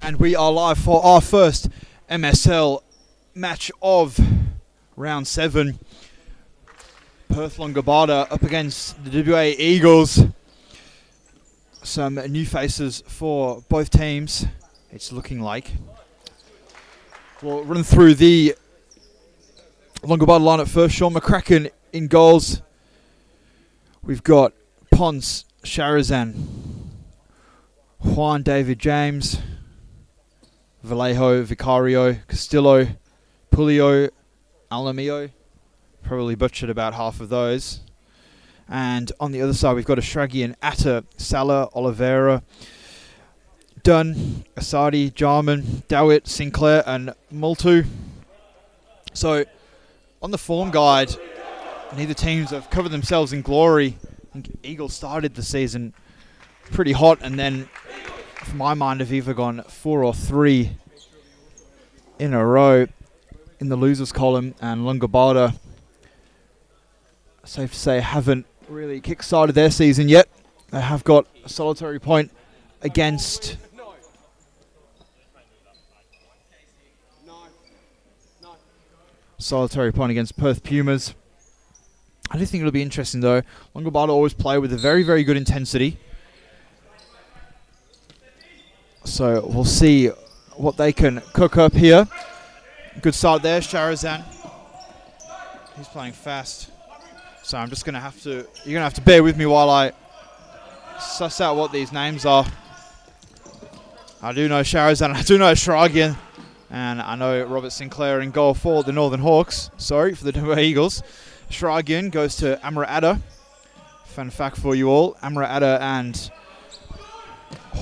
And we are live for our first MSL match of round 7. Perth Longobarda up against the WA Eagles. Some new faces for both teams, it's looking like. We'll run through the Longobarda line at first. Sean McCracken in goals. We've got Ponce, Sharazan, Juan David James, Vallejo, Vicario, Castillo, Pulio, Alamio. Probably butchered about half of those. And on the other side, we've got Ashragian, Atta, Salah, Oliveira, Dunn, Asadi, Jarman, Dawit, Sinclair, and Multu. So, on the form guide, neither teams have covered themselves in glory. I think Eagles started the season pretty hot, and then, for my mind, have either gone 4 or 3 in a row in the losers column, and Longobarda, safe to say, haven't really kick-started their season yet. They have got a solitary point against Perth Pumas. I do think it'll be interesting though. Longobarda always play with a very, very good intensity. So we'll see what they can cook up here. Good start there, Sharazan. He's playing fast. So I'm just going to have to, you're going to have to bear with me while I suss out what these names are. I do know Sharazan, I do know Ashragian, and I know Robert Sinclair in goal for the Northern Hawks. Sorry, for the WA Eagles. Ashragian goes to Amra Atta. Fun fact for you all, Amra Atta and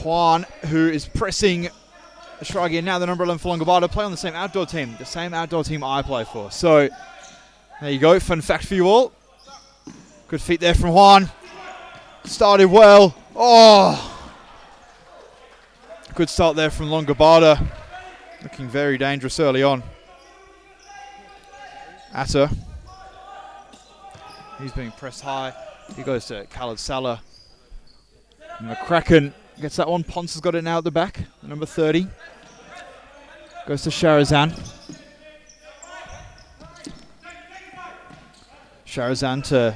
Juan, who is pressing Ashragian, now the number 11 for Longobarda, play on the same outdoor team I play for. So, there you go, fun fact for you all. Good feet there from Juan. Started well. Oh! Good start there from Longobarda. Looking very dangerous early on. Atta. He's being pressed high. He goes to Khaled Salah. McCracken gets that one. Ponce has got it now at the back. Number 30. Goes to Sharazan. Sharazan to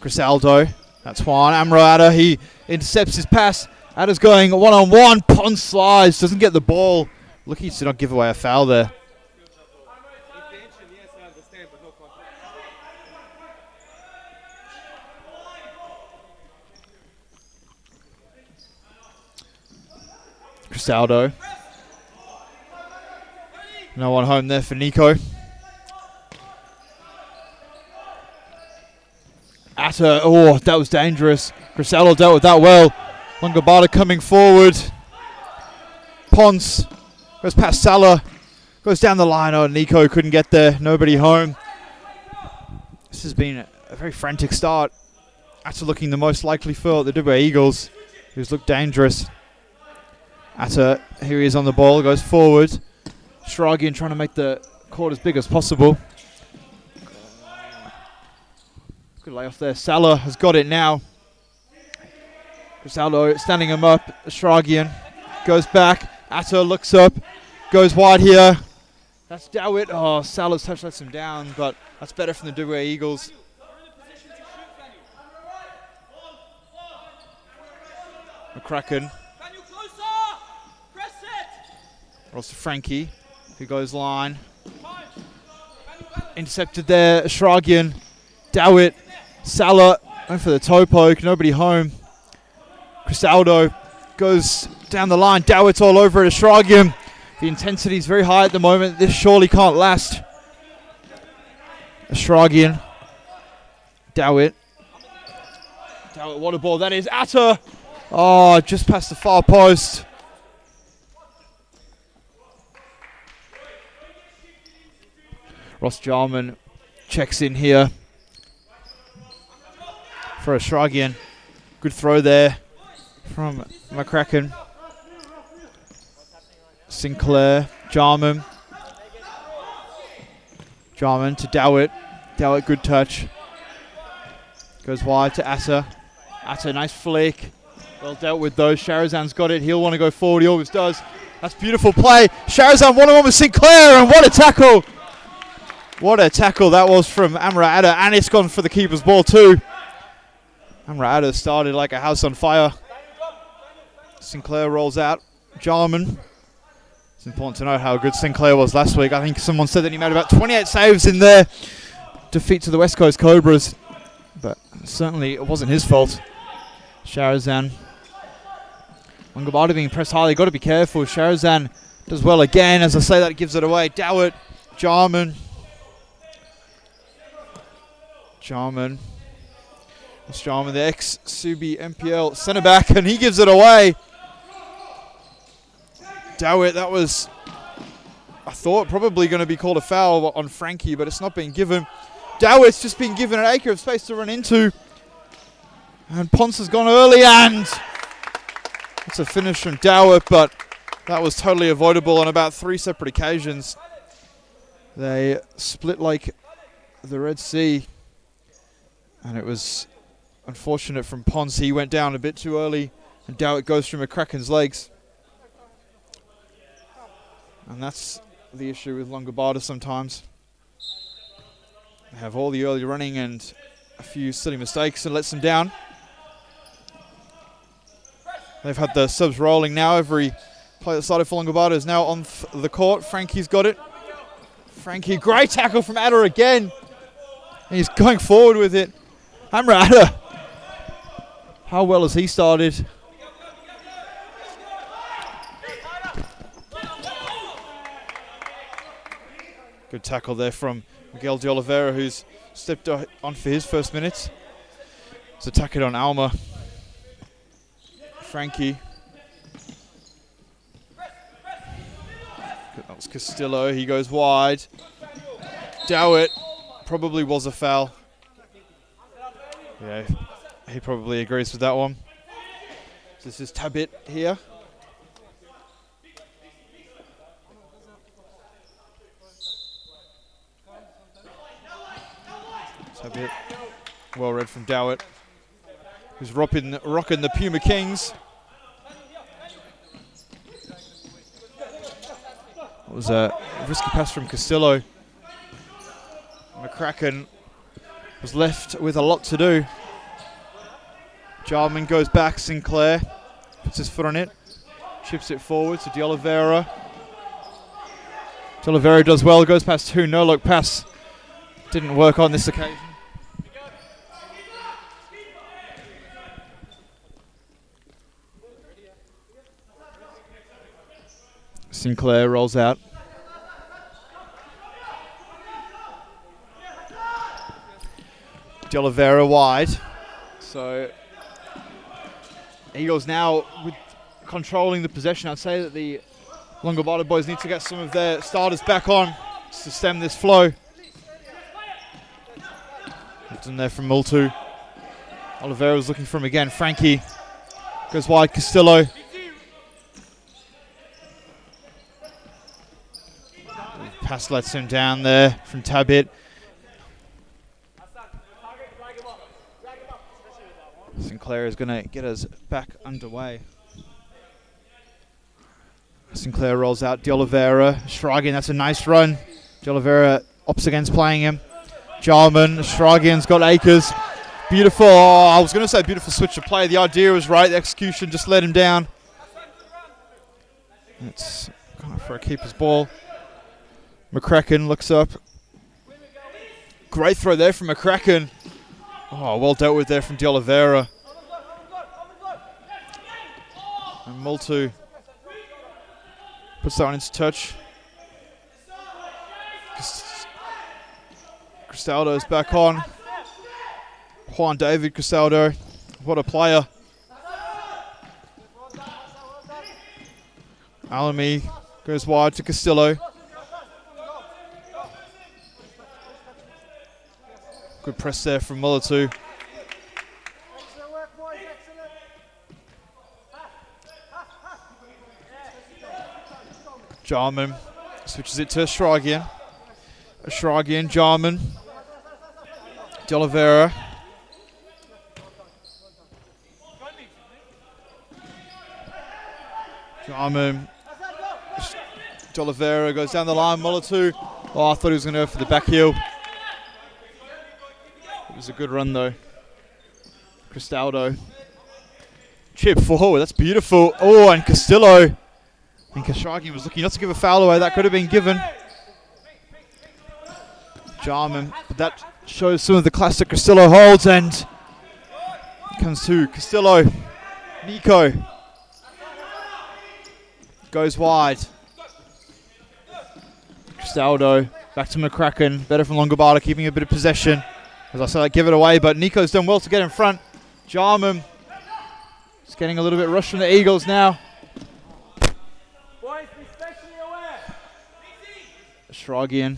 Crisaldo. That's Juan. Amro Atta. He intercepts his pass. Atta's going one-on-one. Ponce slides. Doesn't get the ball. Lucky to not give away a foul there. Crisaldo. No one home there for Nico. Atta, oh, that was dangerous. Crisaldo dealt with that well. Longobarda coming forward. Ponce goes past Salah. Goes down the line. Oh, Nico couldn't get there. Nobody home. This has been a very frantic start. Atta looking the most likely for the WA Eagles, who's looked dangerous. Atta, here he is on the ball, goes forward. Shragian trying to make the court as big as possible. Good layoff there. Salah has got it now. Crisaldo standing him up. Shragian goes back. Atta looks up. Goes wide here. That's Dawit. Oh, Salah's touch lets him down, but that's better from the WA Eagles. McCracken. Rolls to Frankie, who goes line. Intercepted there. Ashragian. Dawit. Salah went for the toe poke. Nobody home. Crisaldo goes down the line. Dawit's all over it. Ashragian. The intensity is very high at the moment. This surely can't last. Ashragian. Dawit. Dawit, what a ball that is. Atta. Oh, just past the far post. Ross Jarman checks in here for Ashragian. Good throw there from McCracken. Sinclair, Jarman. Jarman to Dawit. Dawit, good touch. Goes wide to Atta. Atta, nice flick. Well dealt with those. Sharazan's got it. He'll want to go forward. He always does. That's beautiful play. Sharazan one-on-one with Sinclair, and what a tackle. What a tackle that was from Amrata, and it's gone for the keeper's ball too. Amrata started like a house on fire. Sinclair rolls out. Jarman. It's important to note how good Sinclair was last week. I think someone said that he made about 28 saves in their defeat to the West Coast Cobras, but certainly it wasn't his fault. Sharazan. Longobarda being pressed highly. Got to be careful. Sharazan does well again. As I say that, gives it away. Dowett. Jarman. It's Jarman, the ex-Subi MPL centre back, and he gives it away. Dowett, that was, I thought, probably going to be called a foul on Frankie, but it's not being given. Dowett's just been given an acre of space to run into. And Ponce has gone early, and it's a finish from Dowett, but that was totally avoidable on about 3 separate occasions. They split like the Red Sea, and it was unfortunate from Ponce. He went down a bit too early, and Dowett goes through McCracken's legs. And that's the issue with Longobarda sometimes. They have all the early running and a few silly mistakes and lets them down. They've had the subs rolling now. Every player that started for Longobarda is now on the court. Frankie's got it. Frankie, great tackle from Atta again. And he's going forward with it. Atta. How well has he started? Good tackle there from Miguel de Oliveira, who's stepped on for his first minutes. It's a tackle on Alma. Frankie. That was Castillo. He goes wide. Dowett. Probably was a foul. Yeah, he probably agrees with that one. So this is Tabit here. Tabit. Well read from Dowett, who's rocking the Puma Kings. That was a risky pass from Castillo. McCracken was left with a lot to do. Jarman goes back. Sinclair puts his foot on it, chips it forward to De Oliveira. De Oliveira does well, goes past 2, no look pass. Didn't work on this occasion. Sinclair rolls out. De Oliveira wide. So Eagles now with controlling the possession. I'd say that the Longobarda boys need to get some of their starters back on to stem this flow. It's in there from Multu. Oliveira was looking for him again. Frankie goes wide. Castillo. Pass lets him down there from Tabit. Sinclair is going to get us back underway. Sinclair rolls out. De Oliveira. Shragian, that's a nice run. De Oliveira opts against playing him. Jarman. Shragian's got Akers. Beautiful. Oh, I was going to say beautiful switch of play. The idea was right. The execution just let him down. It's going for a keeper's ball. McCracken looks up. Great throw there from McCracken. Oh, well dealt with there from De Oliveira. And Multu puts that one into touch. Cristaldo's back on. Juan David Cristaldo. What a player. Alamy goes wide to Castillo. Good press there from Mulatu. Jarman switches it to Shragian. Shragian, Jarman. De Oliveira. Jarman D'Oliveira goes down the line. Molatu. Oh, I thought he was going to go for the back heel. It was a good run though. Cristaldo. Chip forward. That's beautiful. Oh, and Castillo. I think Khashoggi was looking not to give a foul away. That could have been given. Jarman. But that shows some of the classic Castillo holds, and comes to Castillo. Nico. Goes wide. Cristaldo. Back to McCracken. Better from Longobarda, keeping a bit of possession. As I said, I give it away, but Nico's done well to get in front. Jarman. He's getting a little bit rushed from the Eagles now. Boys, be specially aware. Shragian.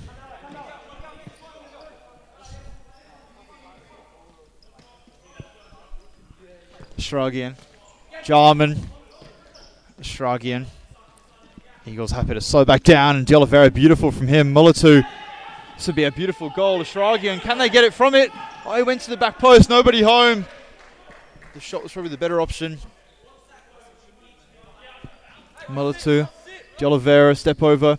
Shragian. Jarman. Shragian. Eagles happy to slow back down, and D'Oliveira beautiful from him. Molatu. This would be a beautiful goal. Shragian, can they get it from it? Oh, he went to the back post, nobody home. The shot was probably the better option. Molatu. D'Oliveira, step over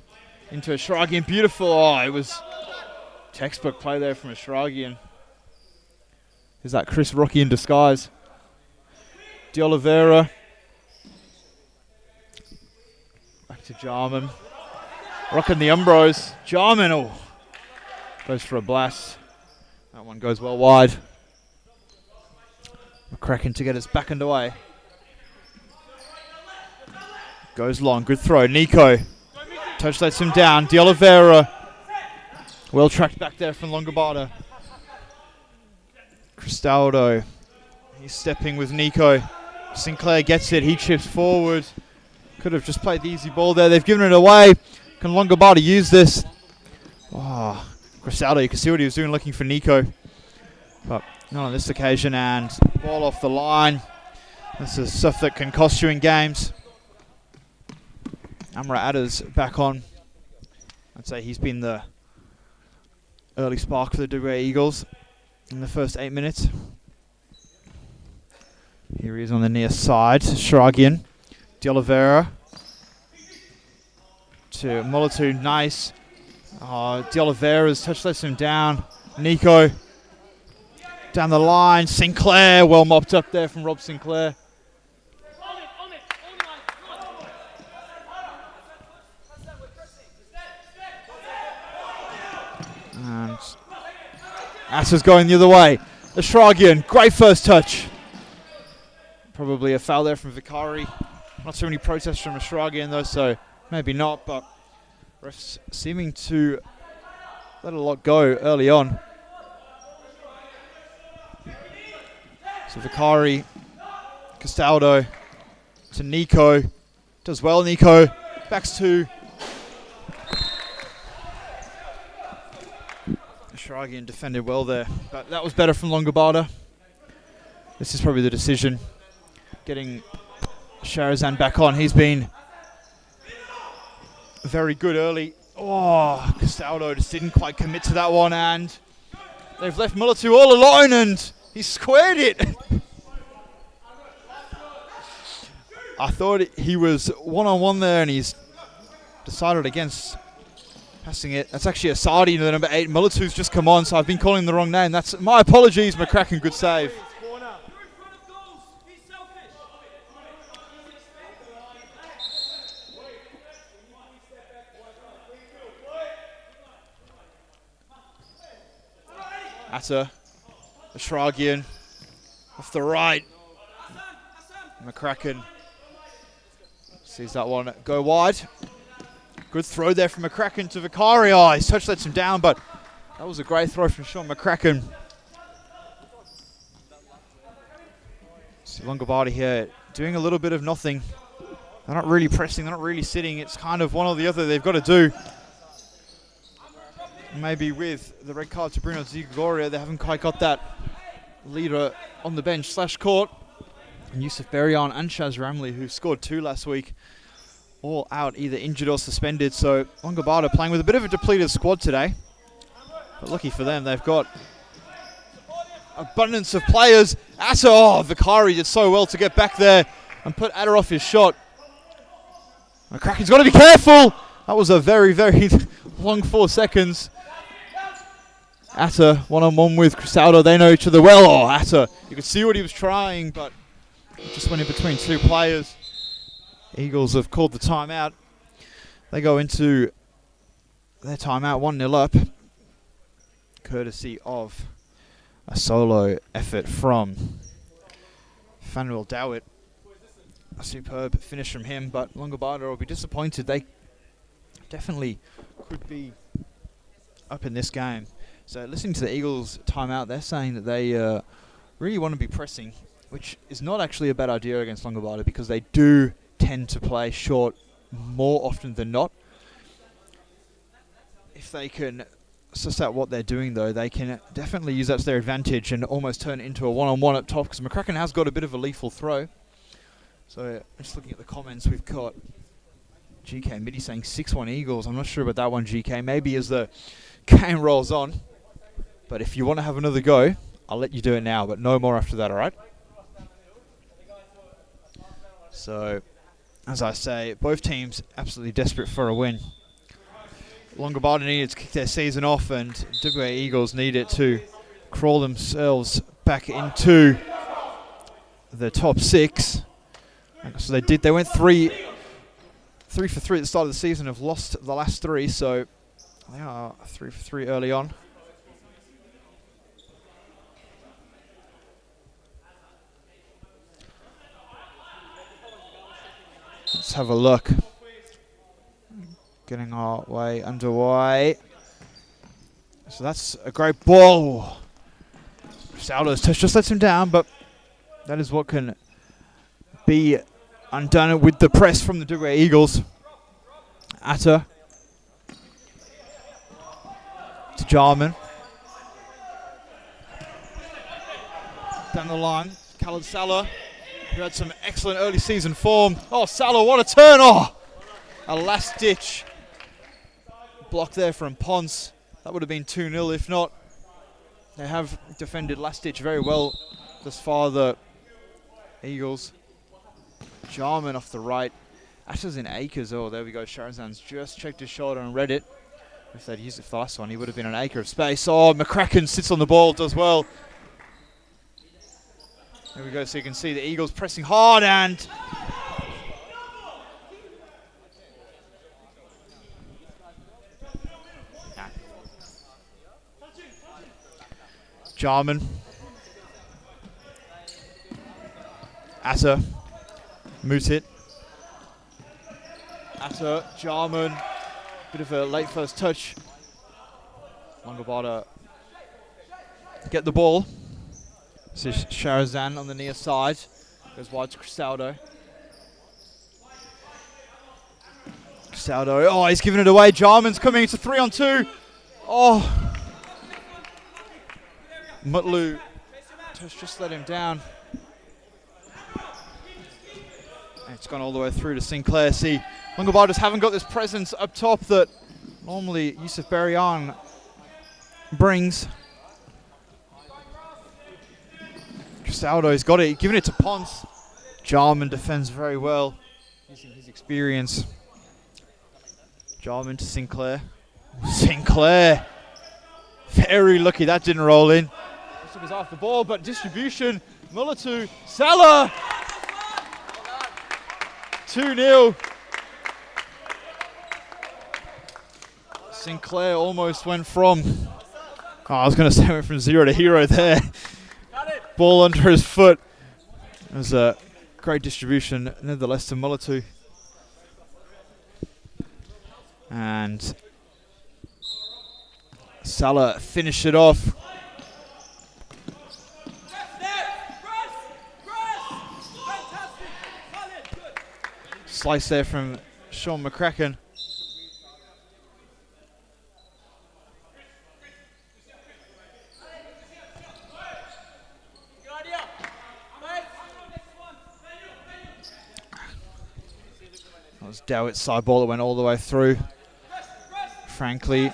into Shragian. Beautiful. Oh, it was textbook play there from Shragian. Is that Chris Rocky in disguise? D'Oliveira. Back to Jarman. Rocking the Umbros. Jarman, oh, goes for a blast. That one goes well wide. McCracken to get us back underway. Goes long, good throw. Nico. Touch lets him down. D'Oliveira. Well tracked back there from Longobarda. Cristaldo. He's stepping with Nico. Sinclair gets it. He chips forward. Could have just played the easy ball there. They've given it away. Can Longobarda use this? Oh, Cristaldo, you can see what he was doing looking for Nico. But not on this occasion. And ball off the line. This is stuff that can cost you in games. Amra Adder's back on. I'd say he's been the early spark for the Dubai Eagles in the first 8 minutes. Here he is on the near side. Shragian. D'Oliveira. To Molatu. Nice. D'Oliveira's touch lets him down. Nico. Down the line. Sinclair. Well mopped up there from Rob Sinclair. And Assa's going the other way. Shragian, great first touch. Probably a foul there from Vicari. Not so many protests from Shragian though, so maybe not, but refs seeming to let a lot go early on. So Vicari, Castaldo to Nico. Does well, Nico. Backs to Shragian, defended well there, but that was better from Longobarda. This is probably the decision. Getting Sharazan back on. He's been very good early. Oh, Castaldo just didn't quite commit to that one, and they've left Molatu all alone, and he squared it. I thought he was one-on-one there, and he's decided against passing it. That's actually Asadi, the number 8. Molatu's just come on, so I've been calling the wrong name. That's my apologies, McCracken. Good save. Atta, Shragian, off the right. McCracken sees that one go wide. Good throw there from McCracken to Vicari. Oh, his touch lets him down, but that was a great throw from Sean McCracken. See Longobarda here doing a little bit of nothing. They're not really pressing, they're not really sitting. It's kind of one or the other they've got to do. Maybe with the red card to Bruno Zigoria, they haven't quite got that leader on the bench / court. And Yusuf Berian and Shaz Ramley, who scored 2 last week, all out, either injured or suspended. So Longobarda playing with a bit of a depleted squad today. But lucky for them, they've got abundance of players. Atta, oh, Vicari did so well to get back there and put Atta off his shot. McCracken's got to be careful. That was a very, very long 4 seconds. Atta one-on-one with Crisaldo. They know each other well. Oh, Atta. You could see what he was trying, but it just went in between 2 players. Eagles have called the timeout. They go into their timeout 1-0 up, courtesy of a solo effort from Fanuel Dowett. A superb finish from him, but Longobarda will be disappointed. They definitely could be up in this game. So listening to the Eagles timeout, they're saying that they really want to be pressing, which is not actually a bad idea against Longobarda because they do tend to play short more often than not. If they can suss out what they're doing, though, they can definitely use that to their advantage and almost turn it into a one-on-one up top, because McCracken has got a bit of a lethal throw. So just looking at the comments, we've got GK Midi saying 6-1 Eagles. I'm not sure about that one, GK. Maybe as the game rolls on. But if you want to have another go, I'll let you do it now, but no more after that, all right? So, as I say, both teams absolutely desperate for a win. Longobarda needed to kick their season off, and WA Eagles need it to crawl themselves back into the top 6. So they did. They went 3 for 3 at the start of the season, have lost the last 3, so they are 3 for 3 early on. Let's have a look. Getting our way underway. So that's a great ball. Saldo's touch just lets him down, but that is what can be undone with the press from the WA Eagles. Atta to Jarman. Down the line, Khaled Salah, who had some excellent early season form. Oh, Salah, what a turn! Oh, a last ditch block there from Ponce. That would have been 2-0 if not. They have defended last ditch very well thus far, the Eagles. Jarman off the right. Atta's in acres. Oh, there we go. Sharazan's just checked his shoulder and read it. If they'd used it for the last one, he would have been an acre of space. Oh, McCracken sits on the ball, does well. There we go. So you can see the Eagles pressing hard and... Jarman. Atta. Moves it. Atta. Jarman. Bit of a late first touch. Longobarda get the ball. This is Sharazan on the near side. Goes wide to Crisaldo. Crisaldo. Oh, he's giving it away. Jarman's coming. It's a 3-on-2. Oh. Mutlu just let him down. And it's gone all the way through to Sinclair. See, Longobardas haven't got this presence up top that normally Yusuf Berian brings. Crisaldo's got it, giving it to Ponce. Jarman defends very well, using his experience. Jarman to Sinclair. Sinclair, very lucky that didn't roll in. It was off the ball, but distribution. Muller to Salah. 2-0. Sinclair almost went from... Oh, I was going to say went from 0 to hero there. Ball under his foot. It was a great distribution, nevertheless, to Muller. And Salah finished it off. Slice there from Sean McCracken. That was Dowett's side ball that went all the way through. Frankly.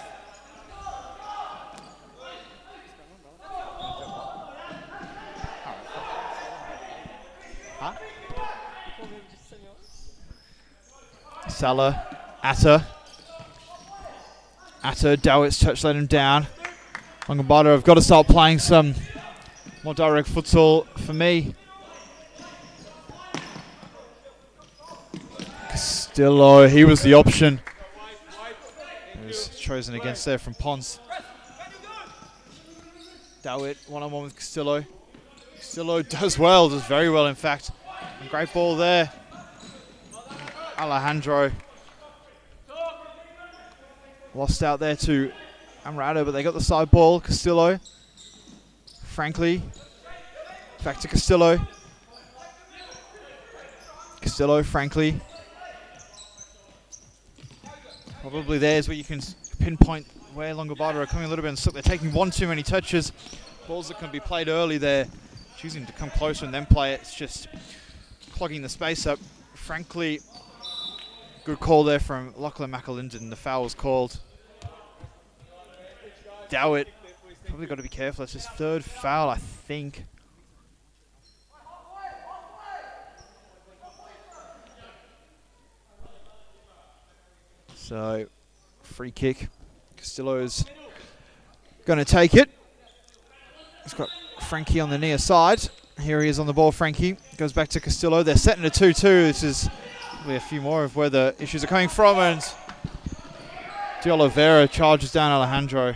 Salah, Atta, Atta, Dowit's touch let him down. Longobarda have got to start playing some more direct futsal for me. Castillo, he was the option. He was chosen against there from Pons. Dowit, one-on-one with Castillo. Castillo does well, does very well in fact. And great ball there. Alejandro lost out there to Amrado, but they got the side ball. Castillo, Frankly, back to Castillo. Castillo, Frankly. Probably there's where you can pinpoint where Longobarda are coming a little bit unstuck. They're taking one too many touches. Balls that can be played early, they're choosing to come closer and then play it. It's just clogging the space up. Frankly, good call there from Lachlan McAlinden. The foul was called. Dowit, probably got to be careful. That's his third foul, I think. So, free kick. Castillo's going to take it. He's got Frankie on the near side. Here he is on the ball, Frankie. Goes back to Castillo. They're setting a 2-2. This is probably a few more of where the issues are coming from. And De Oliveira charges down Alejandro. I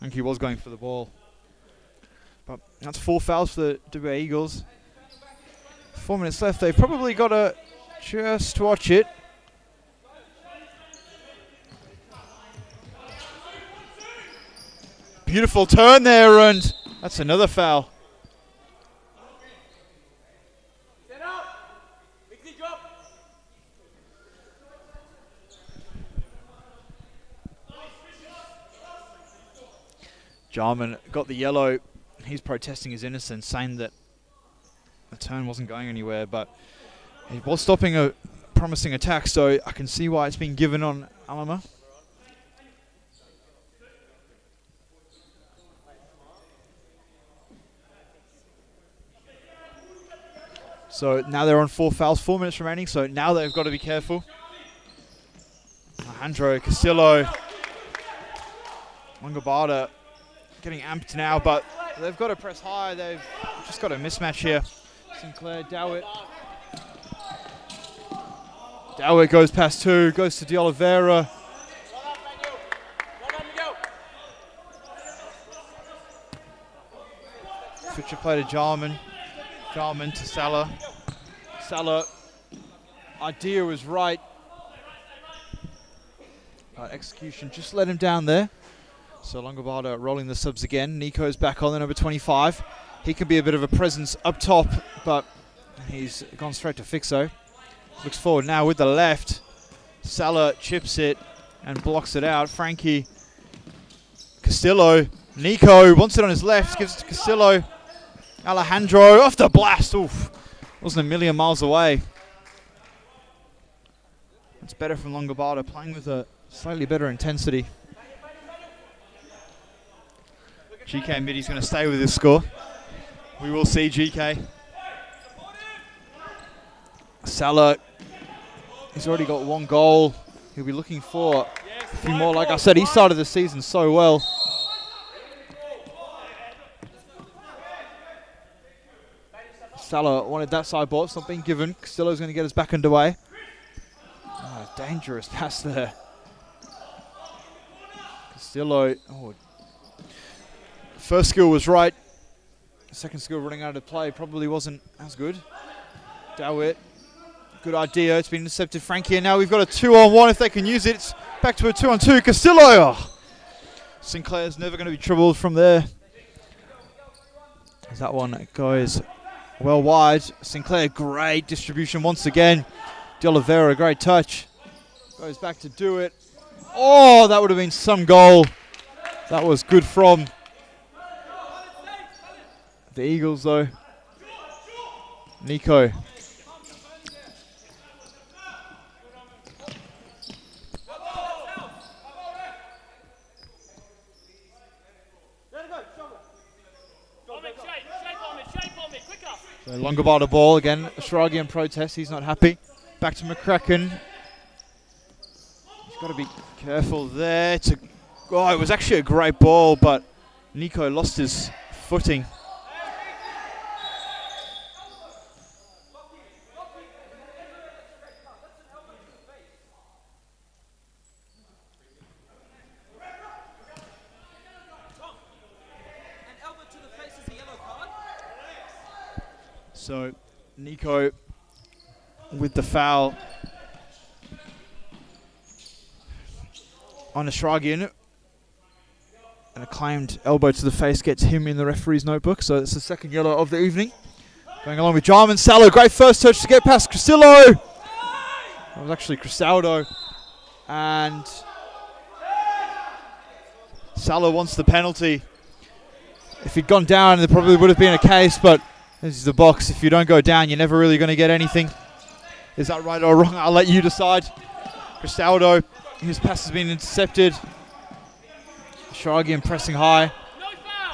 think he was going for the ball. But that's 4 fouls for the Dubai Eagles. 4 minutes left. They've probably got to just watch it. Beautiful turn there, and that's another foul. Jarman got the yellow. He's protesting his innocence, saying that the turn wasn't going anywhere, but he was stopping a promising attack, so I can see why it's been given on Alama. So now they're on 4 fouls, 4 minutes remaining, so now they've got to be careful. Alejandro, Castillo, Longobarda getting amped now, but they've got to press high. They've just got a mismatch here. Sinclair, Dowit. Dowit goes past 2, goes to De Oliveira. Switcher play to Jarman. Jarman to Salah. Salah, idea was right. But execution just let him down there. So Longobarda rolling the subs again. Nico's back on the number 25. He can be a bit of a presence up top, but he's gone straight to Fixo. Looks forward now with the left. Salah chips it and blocks it out. Frankie, Castillo, Nico wants it on his left, gives it to Castillo. Alejandro off the blast. Oof, wasn't a million miles away. It's better from Longobarda, playing with a slightly better intensity. GK Middy's going to stay with this score. We will see GK. Salah, he's already got 1 goal. He'll be looking for a few more. Like I said, he started the season so well. Salah wanted that side ball. It's not being given. Castillo's going to get us back underway. Oh, dangerous pass there. Castillo. Oh, first skill was right. Second skill running out of play probably wasn't as good. Dowit. Good idea. It's been intercepted. Frankie. And now we've got a 2-on-1 if they can use it. It's back to a 2-on-2. Castillo. Oh. Sinclair's never going to be troubled from there. As that one goes well wide. Sinclair, great distribution once again. De Oliveira, great touch. Goes back to do it. Oh, that would have been some goal. That was good from the Eagles though. Nico. So Longobarda ball again. Shragian protest. He's not happy. Back to McCracken. He's got to be careful there. It's a Oh, it was actually a great ball, but Nico lost his footing. So Nico with the foul on Ashragian. An acclaimed elbow to the face gets him in the referee's notebook. So it's the second yellow of the evening. Going along with Jarman. Salo, great first touch to get past Cristillo. That was actually Cristaldo. And Salo wants the penalty. If he'd gone down, there probably would have been a case, but this is the box. If you don't go down, you're never really going to get anything. Is that right or wrong? I'll let you decide. Cristaldo, his pass has been intercepted. Ashragian pressing high.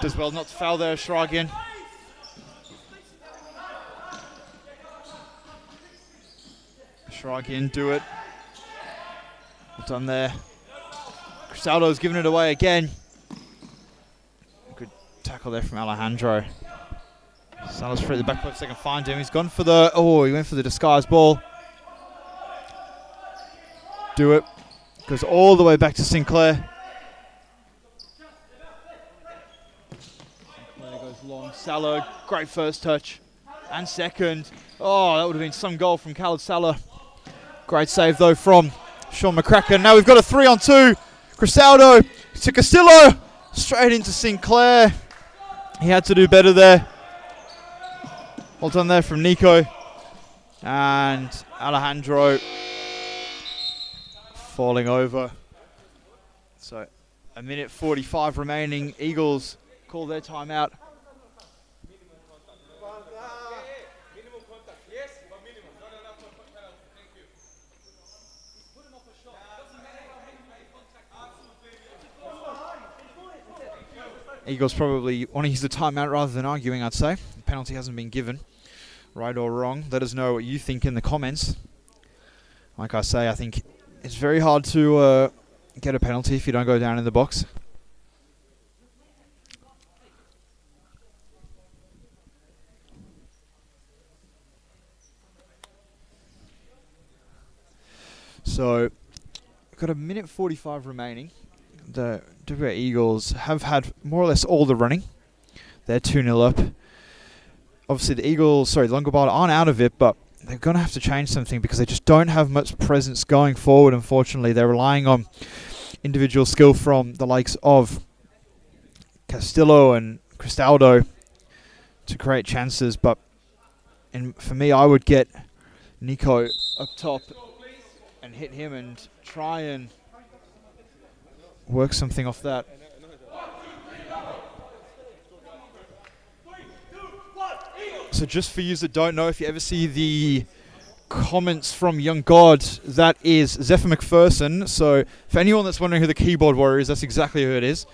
Does well not to foul there, Ashragian. Ashragian do it. Well done there. Cristaldo's giving it away again. Good tackle there from Alejandro. Salas free at the back post, they can find him. He's gone for the, he went for the disguised ball. Do it. Goes all the way back to Sinclair. Sinclair goes long. Salo, great first touch. And second. Oh, that would have been some goal from Khaled Salah. Great save though from Sean McCracken. Now we've got a 3-on-2. Cristaldo to Castillo. Straight into Sinclair. He had to do better there. Well done there from Nico. And Alejandro falling over. So a minute 45 remaining. Eagles call their timeout. Eagles probably want to use the timeout rather than arguing, I'd say. The penalty hasn't been given. Right or wrong. Let us know what you think in the comments. Like I say, I think it's very hard to get a penalty if you don't go down in the box. So, we've got a minute 45 remaining. The WA Eagles have had more or less all the running. They're 2-0 up. Obviously, the Longobarda aren't out of it, but they're going to have to change something because they just don't have much presence going forward, unfortunately. They're relying on individual skill from the likes of Castillo and Cristaldo to create chances, but for me, I would get Nico up top and hit him and try and work something off that. So just for you that don't know, if you ever see the comments from Young God, that is Zephyr McPherson. So for anyone that's wondering who the keyboard warrior is, that's exactly who it is.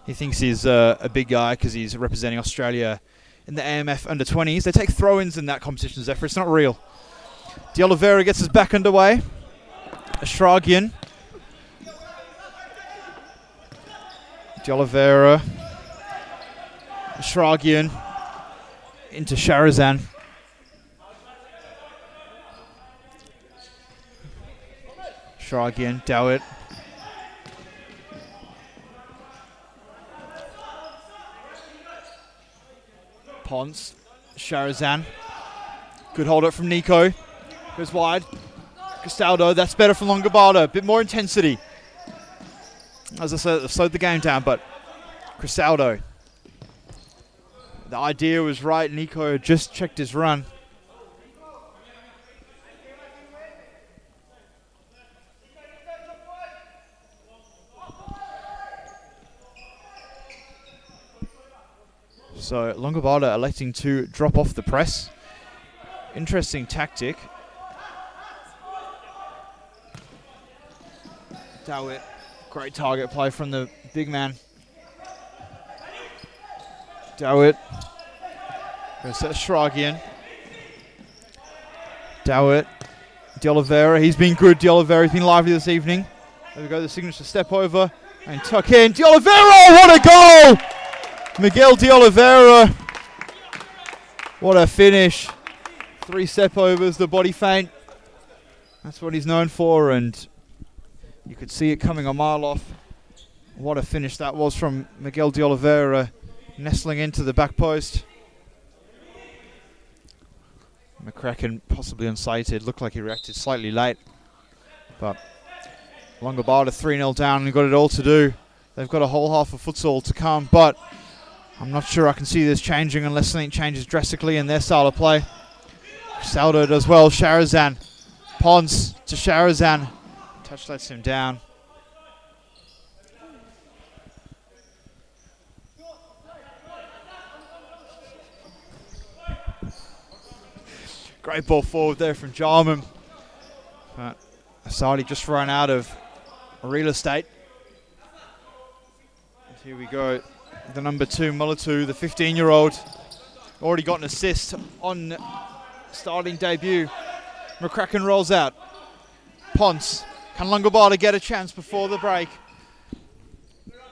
He thinks he's a big guy because he's representing Australia in the AMF under-20s. They take throw-ins in that competition, Zephyr. It's not real. De Oliveira gets us back underway. Ashragian. De Oliveira. Ashragian. Into Sharazan. Ashragian. Dowett. Ponce. Sharazan. Good hold up from Nico. Goes wide. Castaldo, that's better from Longobarda. A bit more intensity. As I said, they've slowed the game down, but Cristaldo. The idea was right. Nico had just checked his run. So Longobarda electing to drop off the press. Interesting tactic. Dowett. Great target play from the big man. Dowett. Goes to Ashragian. Dowett. De Oliveira. He's been good, De Oliveira. He's been lively this evening. There we go, the signature step over. And tuck in. De Oliveira, what a goal! Miguel De Oliveira. What a finish. 3 step overs, the body feint. That's what he's known for, and you could see it coming a mile off. What a finish that was from Miguel De Oliveira, nestling into the back post. McCracken possibly unsighted. Looked like he reacted slightly late. But Longobarda 3-0 down and got it all to do. They've got a whole half of futsal to come, but I'm not sure I can see this changing unless something changes drastically in their style of play. Saldo does well. Sharazan. Pons to Sharazan. Touch lets him down. Great ball forward there from Jarman. But Asadi just ran out of real estate. And here we go. The number 2, Mulatu, the 15-year-old. Already got an assist on starting debut. McCracken rolls out. Ponce. Can Longobarda get a chance before the break?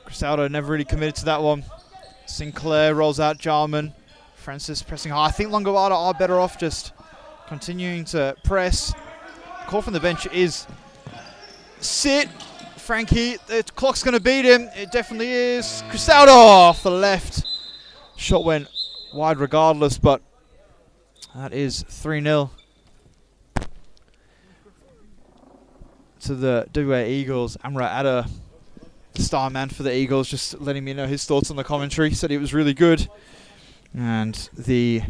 Crisaldo never really committed to that one. Sinclair rolls out Jarman. Francis pressing high. I think Longobarda are better off just continuing to press. Call from the bench is sit. Frankie, the clock's going to beat him. It definitely is. Crisaldo off the left. Shot went wide regardless, but that is 3-0 to the WA Eagles. Amra Adder, the star man for the Eagles, just letting me know his thoughts on the commentary. Said it was really good. And the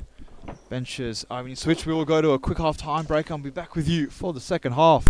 benches are being switched. We will go to a quick half-time break. I'll be back with you for the second half.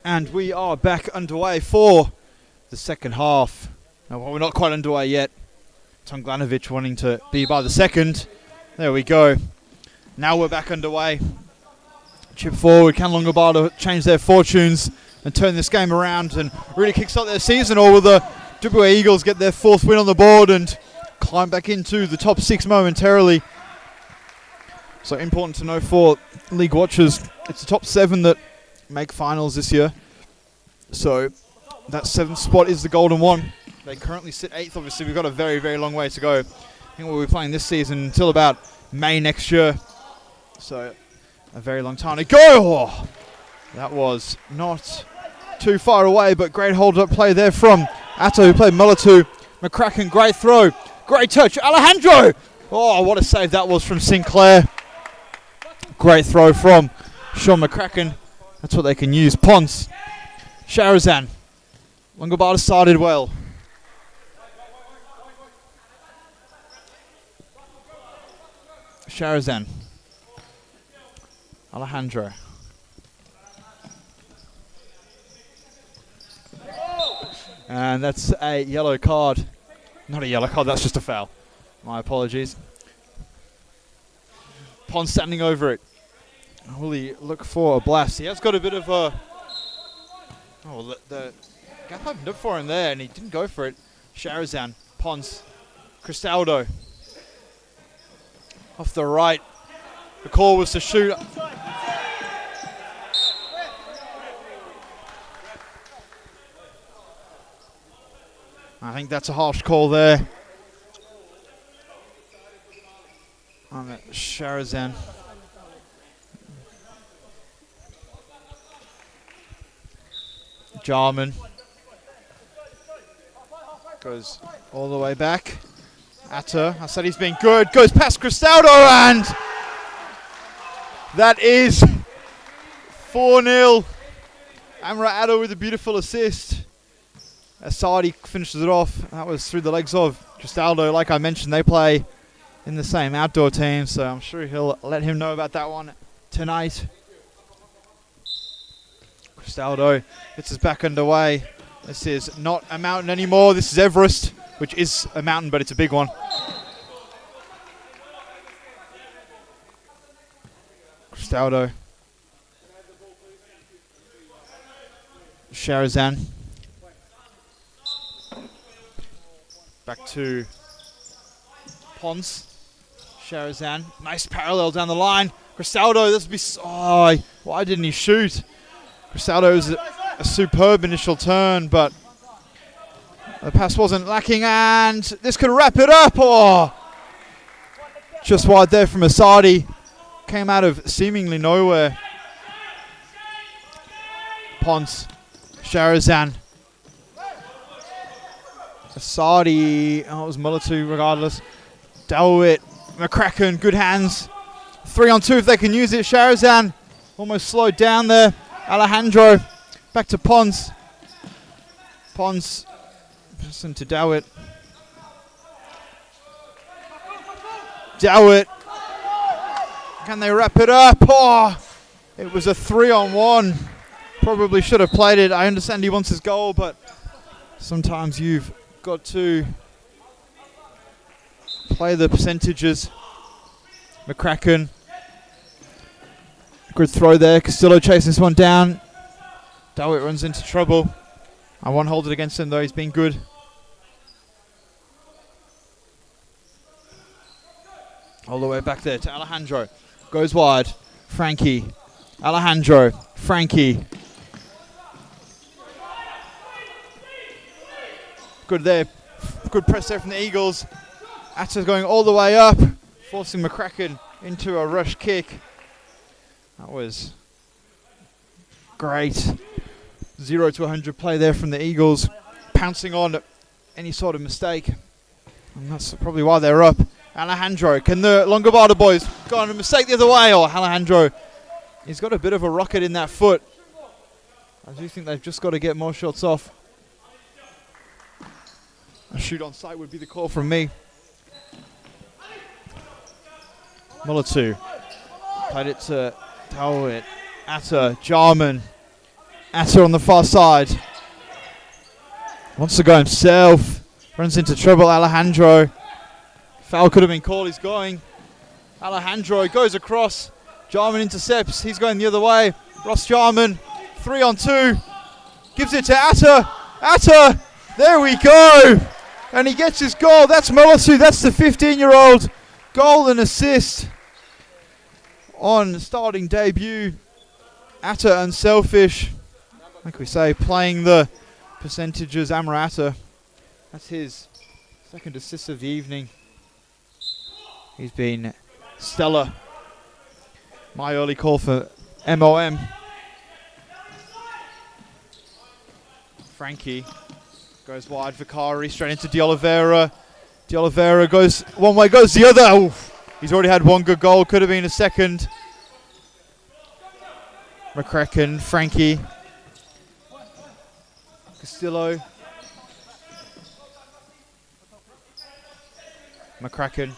And we are back underway for the second half. Now, well, we're not quite underway yet. Tomglanovic wanting to be by the second. There we go. Now we're back underway. Chip forward. Can Longobarda change their fortunes and turn this game around and really kickstart their season? Or will the WA Eagles get their 4th win on the board and climb back into the top 6 momentarily? So important to know for league watchers. It's the top 7 that make finals this year. So that 7th spot is the golden one. They currently sit 8th. Obviously, we've got a very, very long way to go. I think we'll be playing this season until about May next year. So a very long time to go. Oh, that was not too far away, but great hold-up play there from Atto, who played Mulatu. McCracken, great throw. Great touch. Alejandro! Oh, what a save that was from Sinclair. Great throw from Sean McCracken. That's what they can use. Pons. Sharazan. Longobarda started well. Sharazan. Alejandro. And that's a yellow card. Not a yellow card, that's just a foul. My apologies. Pons standing over it. Will he look for a blast? He has got a bit of a... Oh, the gap opened up for him there, and he didn't go for it. Sharazan, Pons, Cristaldo. Off the right. The call was to shoot. I think that's a harsh call there. On Sharazan. Jarman goes all the way back. Atta, I said he's been good. Goes past Cristaldo, and that is 4-0. Amra Atta with a beautiful assist. Asadi finishes it off. That was through the legs of Cristaldo. Like I mentioned, they play in the same outdoor team, so I'm sure he'll let him know about that one tonight. Cristaldo gets us back underway. This is not a mountain anymore. This is Everest, which is a mountain, but it's a big one. Cristaldo. Sharazan. Back to Pons. Sharazan. Nice parallel down the line. Cristaldo, this would be... Oh, why didn't he shoot? Cristaldo was a superb initial turn, but the pass wasn't lacking, and this could wrap it up. Oh, just wide there from Asadi. Came out of seemingly nowhere. Pons. Sharazan. Asadi. Oh, it was Mulatu regardless. Dalwit. McCracken. Good hands. 3-on-2 if they can use it. Sharazan almost slowed down there. Alejandro. Back to Pons. Pons. Listen to Dalwit. Dalwit. Can they wrap it up? Oh, it was a 3-on-1. Probably should have played it. I understand he wants his goal, but sometimes you've got to play the percentages. McCracken. Good throw there. Castillo chasing this one down. Dalwit runs into trouble. I won't hold it against him though. He's been good. All the way back there to Alejandro. Goes wide. Frankie. Alejandro. Frankie. Good there. Good press there from the Eagles. Atta's going all the way up. Forcing McCracken into a rush kick. That was great. 0 to 100 play there from the Eagles. Pouncing on any sort of mistake. And that's probably why they're up. Alejandro. Can the Longobarda boys go on a mistake the other way? Or Alejandro, he's got a bit of a rocket in that foot. I do think they've just got to get more shots off. A shoot on sight would be the call from me. Mulatu. Played it to Dalwit. Atta. Jarman. Atta on the far side. Wants to go himself. Runs into trouble. Alejandro. Foul could have been called. He's going. Alejandro goes across. Jarman intercepts. He's going the other way. Ross Jarman. 3-on-2. Gives it to Atta. Atta. There we go. And he gets his goal. That's Mulatu. That's the 15-year-old. Goal and assist. on starting debut. Atta unselfish. Like we say, playing the percentages. Amra Atta. That's his second assist of the evening. He's been stellar. My early call for MOM. Frankie goes wide. Vicari straight into De Oliveira. De Oliveira goes one way, goes the other. Oof. He's already had one good goal. Could have been a second. McCracken, Frankie. Castillo. McCracken.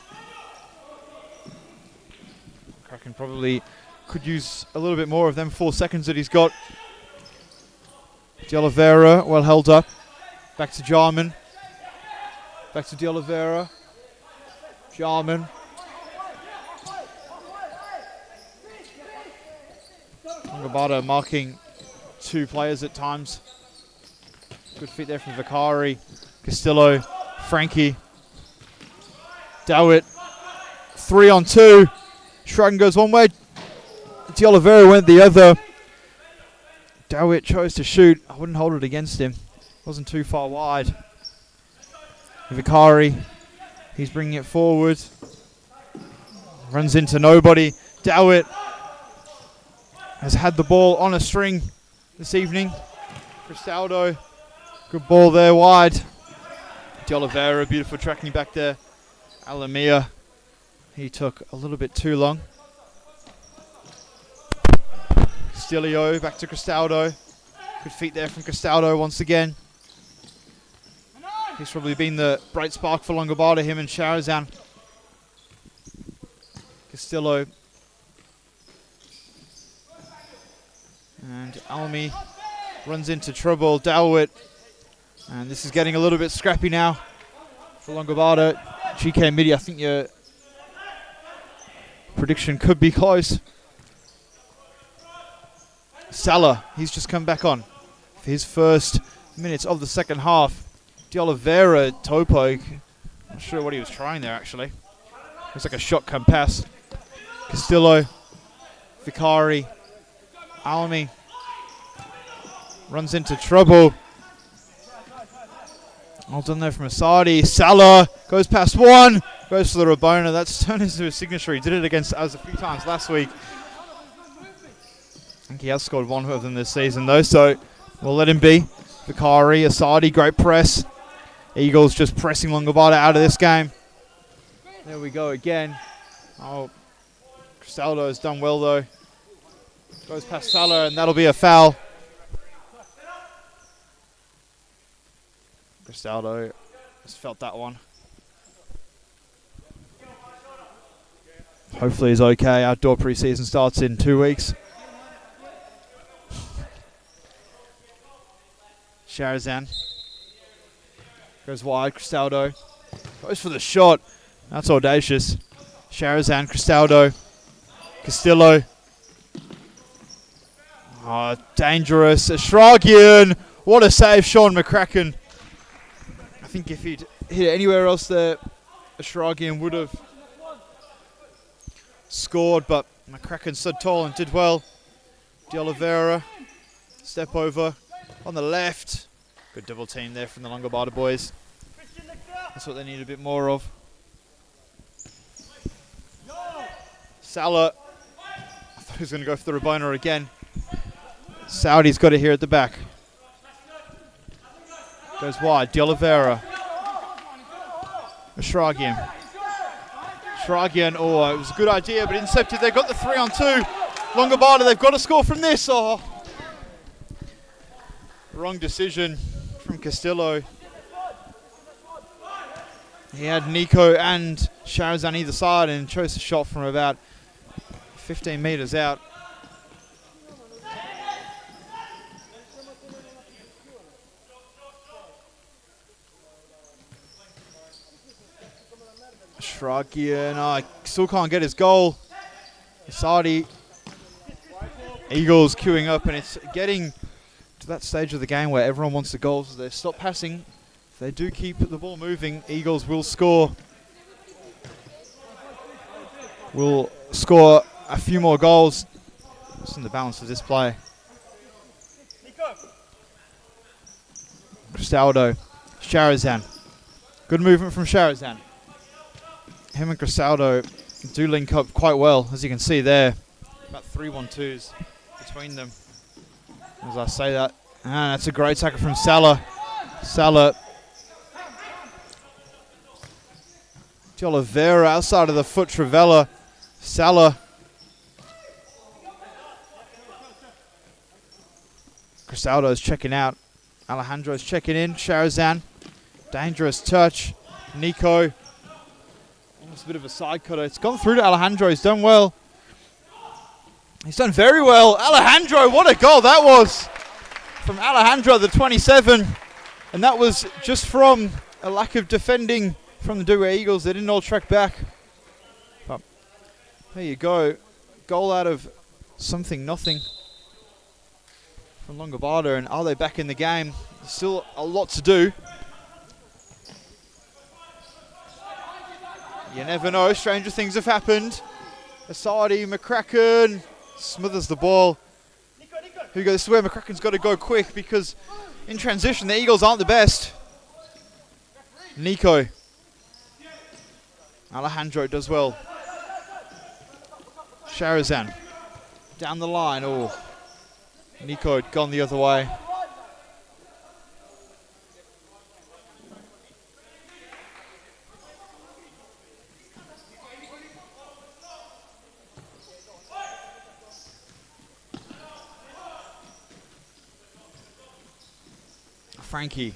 McCracken probably could use a little bit more of them 4 seconds that he's got. De Oliveira, well held up. Back to Jarman. Back to De Oliveira. Jarman. Longobarda marking 2 players at times. Good feet there from Vicari. Castillo. Frankie. Dowit. 3 on 2. Shruggen goes one way. De Oliveira went the other. Dowit chose to shoot. I wouldn't hold it against him. Wasn't too far wide. Vicari. He's bringing it forward. Runs into nobody. Dowit has had the ball on a string this evening. Cristaldo. Good ball there wide. De Oliveira. Beautiful tracking back there. Alamia. He took a little bit too long. Castillo back to Cristaldo. Good feet there from Cristaldo once again. He's probably been the bright spark for Longobarda, him and Sharazan. Castillo. And Almi runs into trouble. Dowit. And this is getting a little bit scrappy now for Longobarda. GK Midi, I think your prediction could be close. Salah, he's just come back on for his first minutes of the second half. De Oliveira, toe poke. Not sure what he was trying there, actually. Looks like a shotgun pass. Castillo, Vicari, Almi runs into trouble. Well done there from Asadi. Salah goes past one, goes for the Rabona. That's turned into a signature. He did it against us a few times last week. I think he has scored one of them this season though, so we'll let him be. Vicari, Asadi, great press. Eagles just pressing Longobarda out of this game. There we go again. Oh, Cristaldo has done well though. Goes past Salah and that'll be a foul. Cristaldo just felt that one. Hopefully he's okay. Outdoor preseason starts in 2 weeks. Sharazan goes wide. Cristaldo goes for the shot. That's audacious. Sharazan, Cristaldo, Castillo. Oh, dangerous. Ashragian. What a save, Sean McCracken. I think if he'd hit it anywhere else there, Ashragian would have scored, but McCracken stood tall and did well. De Oliveira, step over on the left. Good double team there from the Longobarda boys. That's what they need a bit more of. Salah. I thought he was going to go for the Rabona again. Saudi's got it here at the back. Goes wide. De Oliveira. Ashragian. Ashragian. Oh, it was a good idea, but intercepted. They've got the 3 on 2. Longobarda, they've got to score from this. Oh. Wrong decision from Castillo. He had Nico and Sharazan either side and chose a shot from about 15 metres out. Ashragian, I still can't get his goal. Isadi. Eagles queuing up, and it's getting to that stage of the game where everyone wants the goals. They stop passing. If they do keep the ball moving, Eagles will score. Will score a few more goals. Just in the balance of this play. Cristaldo, Sharazan. Good movement from Sharazan. Him and Cristaldo do link up quite well, as you can see there. About 3-1-2s between them. As I say that. And that's a great tackle from Salah. Salah. De Oliveira outside of the foot, Trivella. Salah. Cristaldo's checking out. Alejandro's checking in. Sharazan. Dangerous touch. Nico. Almost a bit of a side cutter. It's gone through to Alejandro. He's done well. He's done very well. Alejandro, what a goal that was. From Alejandro, the 27. And that was just from a lack of defending from the WA Eagles. They didn't all track back. But there you go. Goal out of something, nothing from Longobarda. And are they back in the game? Still a lot to do. You never know. Stranger things have happened. Asadi, McCracken smothers the ball. Here we go. This is where McCracken's got to go quick because in transition, the Eagles aren't the best. Nico. Alejandro does well. Sharazan. Down the line. Oh. Nico had gone the other way. Frankie.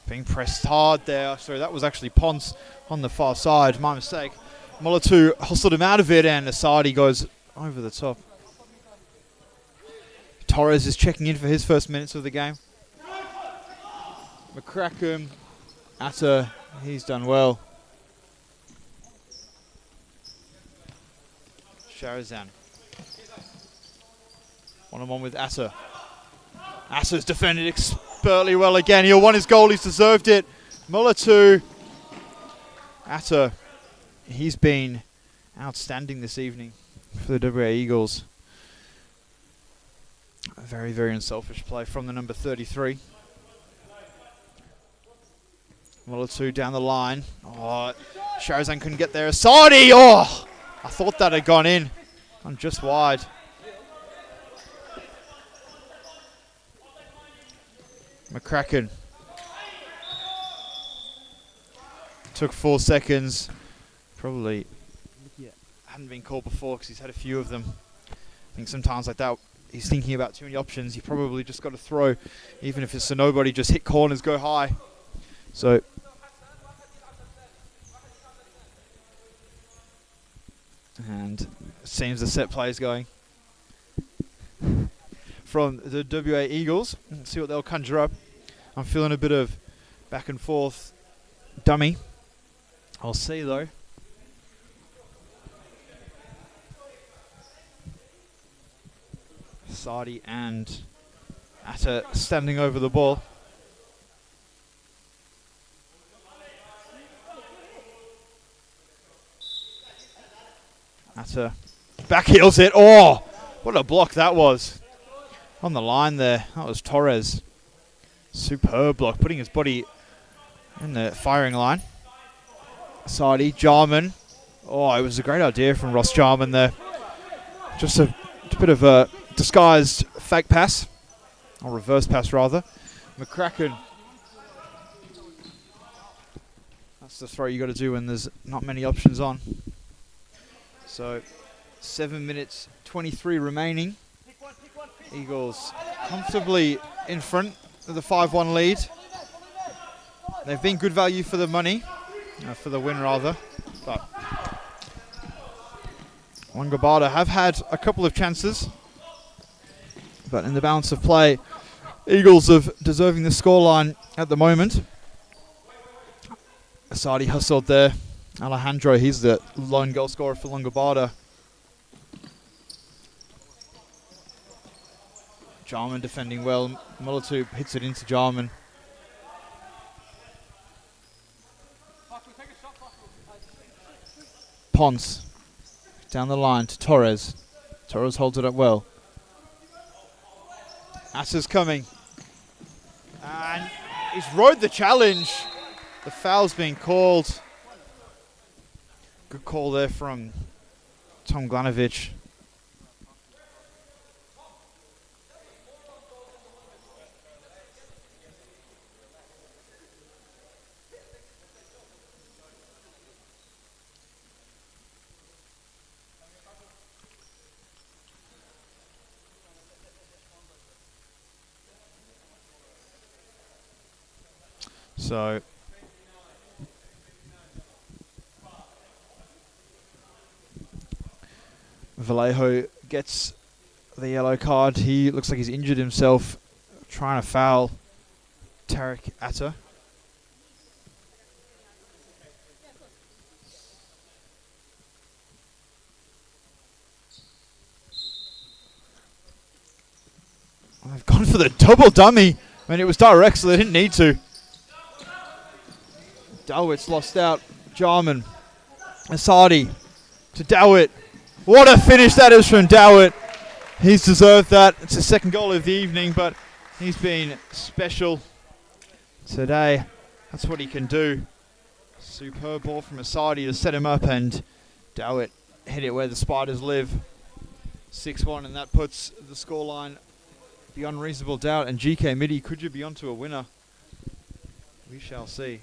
Being pressed hard there. Sorry, that was actually Ponce on the far side. My mistake. Molatu hustled him out of it and Asadi goes over the top. Torres is checking in for his first minutes of the game. McCracken. Atta, he's done well. Sharazan. One-on-one with Atta. Atta's defended expertly well again. He'll won his goal. He's deserved it. Molatu. Atta. He's been outstanding this evening for the WA Eagles. A very, very unselfish play from the number 33. Molatu down the line. Oh, Sharazan couldn't get there. Asadi! Oh! I thought that had gone in. I'm just wide. McCracken. Took 4 seconds. Probably hadn't been called before because he's had a few of them. I think sometimes like that, he's thinking about too many options. You probably just got to throw, even if it's a nobody, just hit corners, go high. So, and it seems the set play is going from the WA Eagles. Let's see what they'll conjure up. I'm feeling a bit of back and forth dummy. I'll see though. Sadi and Atta standing over the ball. Atta backheels it. Oh, what a block that was. On the line there. That was Torres. Superb block, putting his body in the firing line. Sadi, Jarman. Oh, it was a great idea from Ross Jarman there. Just a bit of a disguised fake pass. Or reverse pass, rather. McCracken. That's the throw you got to do when there's not many options on. So, 7 minutes 23 remaining. Eagles comfortably in front of the 5-1 lead. They've been good value for the money, for the win rather. But Longobarda have had a couple of chances, but in the balance of play, Eagles are deserving the scoreline at the moment. Asadi hustled there. Alejandro, he's the lone goal scorer for Longobarda. Jarman defending well. Molatu hits it into Jarman. Ponce. Down the line to Torres. Torres holds it up well. Ata's coming. And he's rode the challenge. The foul's been called. Good call there from Tom Glanovic. So Vallejo gets the yellow card. He looks like he's injured himself trying to foul Tarek Atta. They've gone for the double dummy. I mean, it was direct, so they didn't need to. Dalwit's lost out. Jarman. Asadi to Dawit. What a finish that is from Dawit. He's deserved that. It's his second goal of the evening, but he's been special today. That's what he can do. Superb ball from Asadi to set him up, and Dawit hit it where the Spiders live. 6-1, and that puts the scoreline beyond reasonable doubt. And GK Midi, could you be onto a winner? We shall see.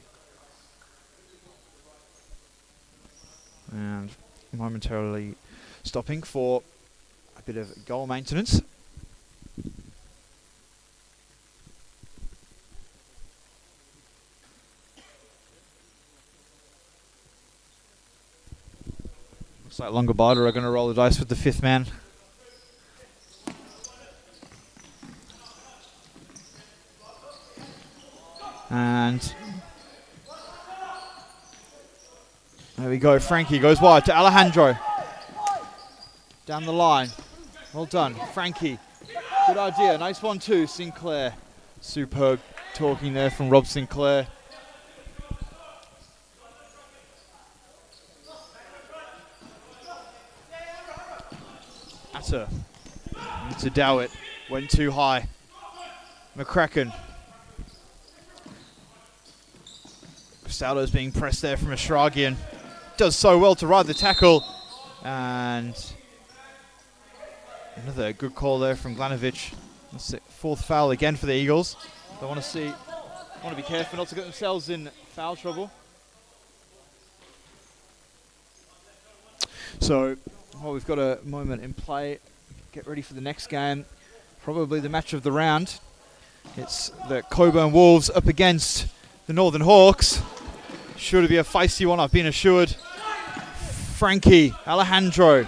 And momentarily stopping for a bit of goal maintenance. Looks like Longobarda are going to roll the dice with the fifth man. And there we go. Frankie goes wide to Alejandro. Down the line. Well done. Frankie. Good idea. Nice one too. Sinclair. Superb talking there from Rob Sinclair. Atta. To Dawit. Went too high. McCracken. Saldo's being pressed there from Ashragian. Does so well to ride the tackle. And another good call there from Glanovic. That's it. Fourth foul again for the Eagles. They want to be careful not to get themselves in foul trouble. So, well, we've got a moment in play. Get ready for the next game. Probably the match of the round. It's the Coburn Wolves up against the Northern Hawks. Sure to be a feisty one, I've been assured. Frankie, Alejandro,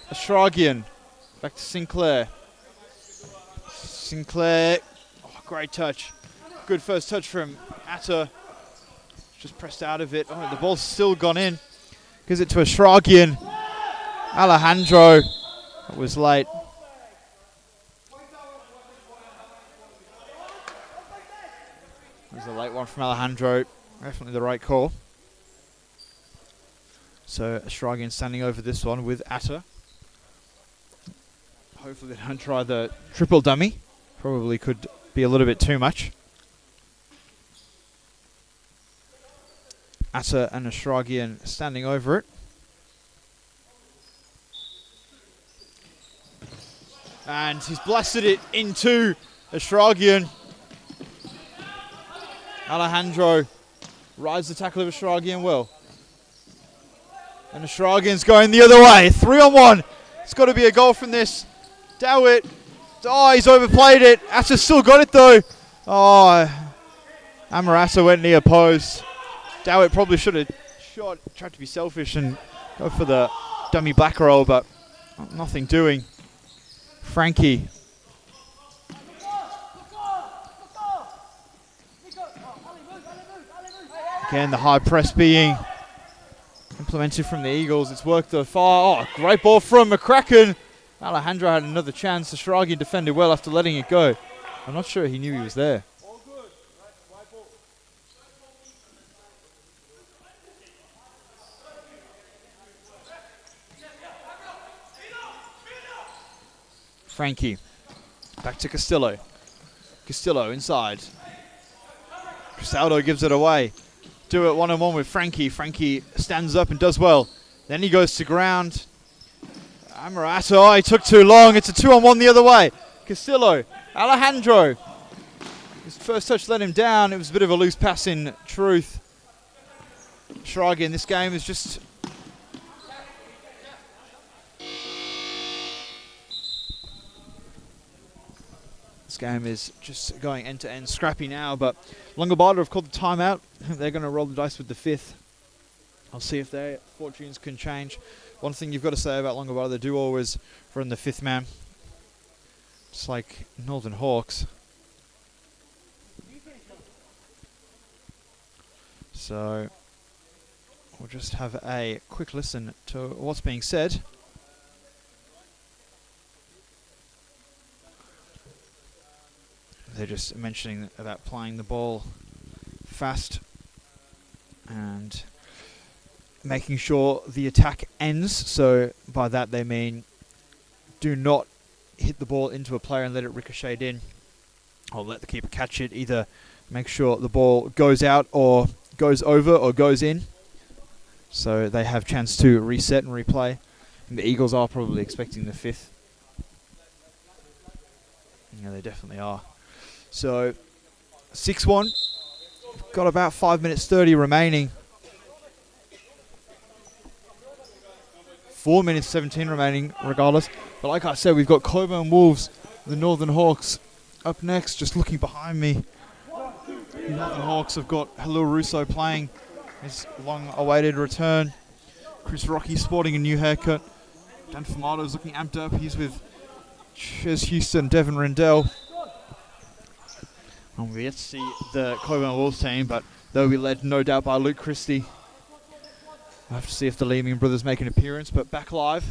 Ashragian, back to Sinclair. Sinclair, oh, great touch. Good first touch from Atta. Just pressed out of it. Oh, the ball's still gone in. Gives it to Ashragian. Alejandro, that was late. That was a late one from Alejandro. Definitely the right call. So Ashragian standing over this one with Atta. Hopefully they don't try the triple dummy. Probably could be a little bit too much. Atta and Ashragian standing over it. And he's blasted it into Ashragian. Alejandro rides the tackle of Ashragian well. And Ashragian's going the other way. 3-on-1. It's got to be a goal from this. Dawit. Oh, he's overplayed it. Atta still got it though. Oh, Amarasa went near post. Dawit probably should have tried to be selfish and go for the dummy black roll, but nothing doing. Frankie. Again, the high press being implemented from the Eagles. It's worked so far. Oh, great ball from McCracken. Alejandro had another chance. Ashragian defended well after letting it go. I'm not sure he knew he was there. Frankie. Back to Castillo. Castillo inside. Crisaldo gives it away. Do it one-on-one with Frankie. Frankie stands up and does well. Then he goes to ground. Amarato, he took too long. It's a 2-on-1 the other way. Castillo, Alejandro. His first touch let him down. It was a bit of a loose pass in truth. Shragi in this game is just... This game is just going end-to-end scrappy now, but Longobarda have called the timeout. They're going to roll the dice with the fifth. I'll see if their fortunes can change. One thing you've got to say about Longobarda, they do always run the fifth man. Just like Northern Hawks. So we'll just have a quick listen to what's being said. They're just mentioning about playing the ball fast and making sure the attack ends. So by that they mean do not hit the ball into a player and let it ricochet in, or let the keeper catch it. Either make sure the ball goes out or goes over or goes in, so they have chance to reset and replay. And the Eagles are probably expecting the fifth. Yeah, they definitely are. So 6-1. Got about 5 minutes 30 remaining. 4 minutes 17 remaining regardless. But like I said, we've got Coburn Wolves, the Northern Hawks, up next. Just looking behind me, the Northern Hawks have got Halil Russo playing his long-awaited return. Chris Rocky sporting a new haircut. Dan Famato's looking amped up. He's with Ches Houston, Devon Rendell. And we yet to see the Coburn Wolves team, but they'll be led no doubt by Luke Christie. We'll have to see if the Leeming brothers make an appearance, but back live,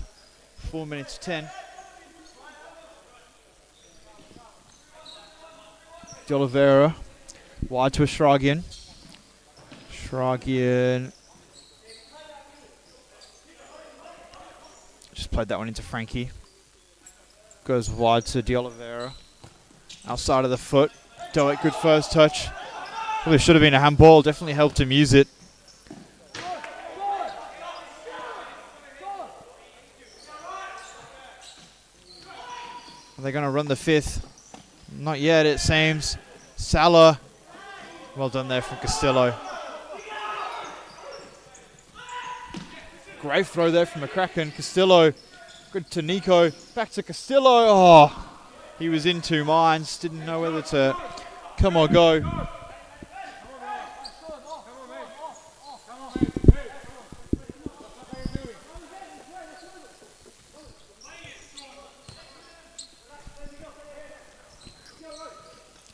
4 minutes 10. De Oliveira, wide to Ashragian. Ashragian just played that one into Frankie. Goes wide to De Oliveira. Outside of the foot. Doak, good first touch. Probably should have been a handball. Definitely helped him use it. Are they going to run the fifth? Not yet, it seems. Salah. Well done there from Castillo. Great throw there from McCracken. Castillo. Good to Nico. Back to Castillo. Oh, he was in two minds. Didn't know whether to come or go.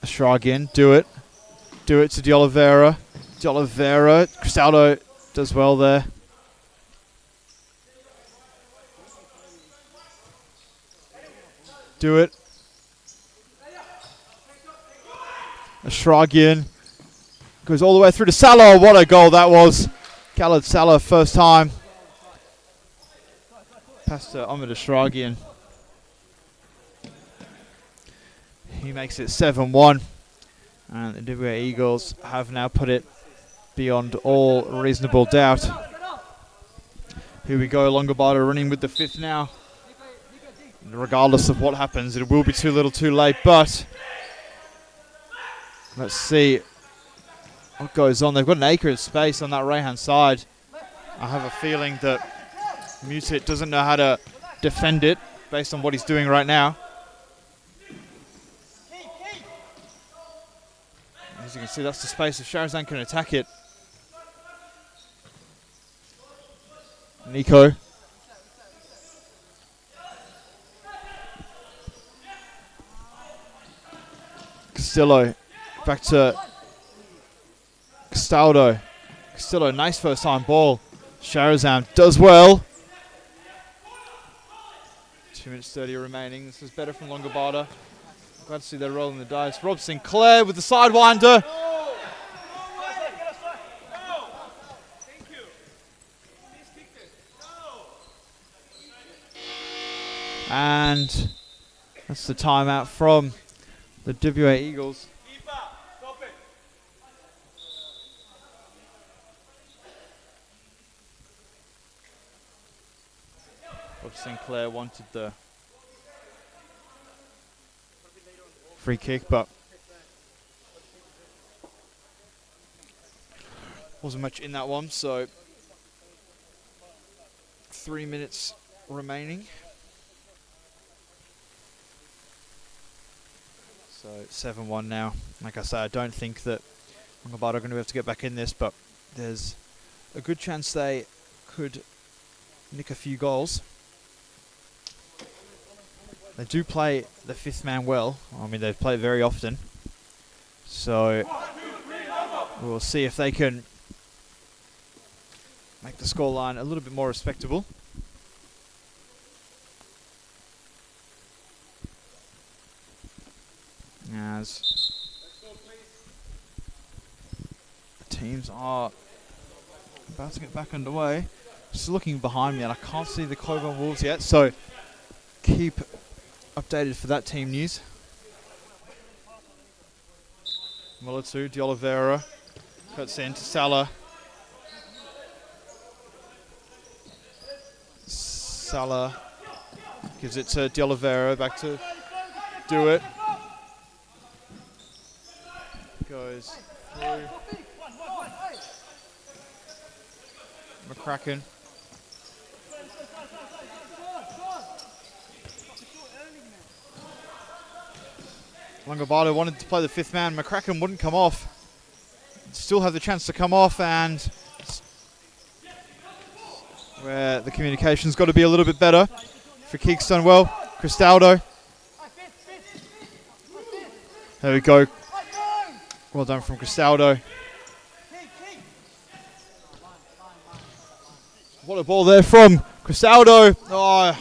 Ashragian, do it. Do it to De Oliveira. De Oliveira. Crisaldo does well there. Do it. Ashragian goes all the way through to Salah. What a goal that was. Khaled Salah, first time. Pass to Ahmed Ashragian. He makes it 7-1. And the WA Eagles have now put it beyond all reasonable doubt. Here we go, Longobarda running with the fifth now. Regardless of what happens, it will be too little too late, but let's see what goes on. They've got an acre of space on that right-hand side. I have a feeling that Mutit doesn't know how to defend it based on what he's doing right now. As you can see, that's the space if Sharazan can attack it. Nico. Castillo. Back to Castaldo. Castillo, nice first time ball. Sharazan does well. 2 minutes 30 remaining. This is better from Longobarda. Glad to see they're rolling the dice. Rob Sinclair with the sidewinder. And That's the timeout from the WA Eagles. Bob Sinclair wanted the free kick, but wasn't much in that one, so 3 minutes remaining. So 7-1 now. Like I say, I don't think that Longobarda are going to be able to get back in this, but there's a good chance they could nick a few goals. They do play the fifth man well. I mean, they play it very often. So we'll see if they can make the scoreline a little bit more respectable. As the teams are about to get back underway. Just looking behind me and I can't see the Coburn Wolves yet, so keep updated for that team news. Mulatu, De Oliveira, cuts in to Salah. Salah gives it to De Oliveira, back to Do It. Goes through. McCracken. Longobarda wanted to play the fifth man. McCracken wouldn't come off. Still have the chance to come off, and where the communication's got to be a little bit better. For kicks done well. Cristaldo. There we go. Well done from Cristaldo. What a ball there from Cristaldo. Oh.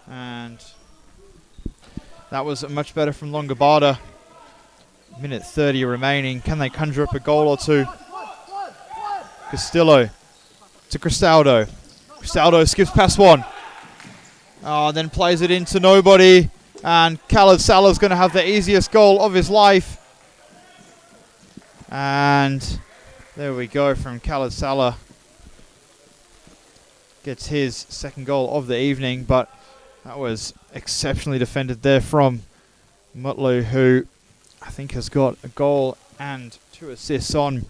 And that was much better from Longobarda. Minute 30 remaining. Can they conjure up a goal or two? Castillo to Cristaldo. Cristaldo skips past one. Oh, then plays it into nobody. And Khaled Salah's going to have the easiest goal of his life. And there we go from Khaled Salah. Gets his second goal of the evening, but that was exceptionally defended there from Mutlu, who I think has got a goal and 2 assists on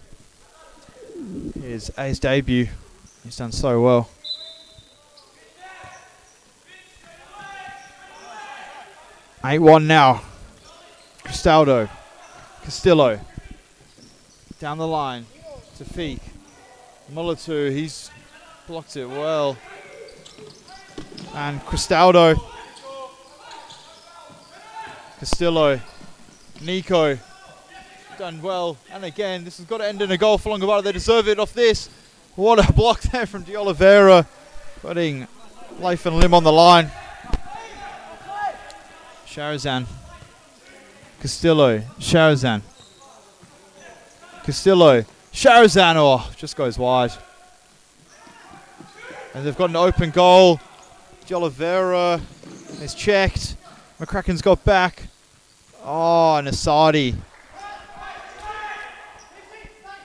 his A's debut. He's done so well. (8-1) now. Cristaldo. Castillo. Down the line to Feek. Mulatu, he's blocked it well. And Cristaldo. Castillo. Nico. Done well. And again, this has got to end in a goal for Longobarda. They deserve it off this. What a block there from De Oliveira. Putting life and limb on the line. Sharazan. Castillo. Sharazan. Castillo. Sharazan. Oh, just goes wide. And they've got an open goal. De Oliveira is checked. McCracken's got back. Oh, and Asadi.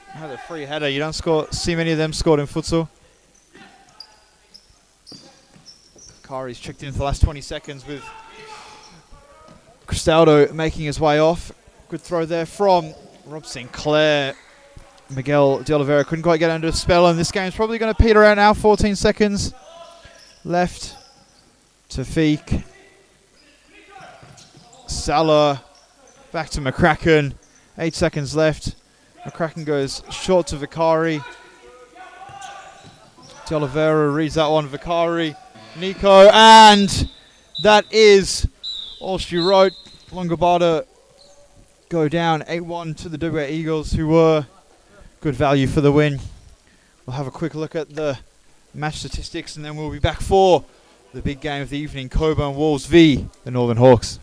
Had a free header. You don't see many of them scored in futsal. Kari's checked in for the last 20 seconds with Cristaldo making his way off. Good throw there from Rob Sinclair. Miguel De Oliveira couldn't quite get under a spell, and this game's probably going to peter out now. 14 seconds left to Feek. Salah back to McCracken. 8 seconds left. McCracken goes short to Vicari. De Oliveira reads that one. Vicari. Nico. And that is all she wrote. Longobarda go down 8-1 to the WA Eagles, who were good value for the win. We'll have a quick look at the match statistics, and then we'll be back for the big game of the evening, Coburn Wolves v the Northern Hawks.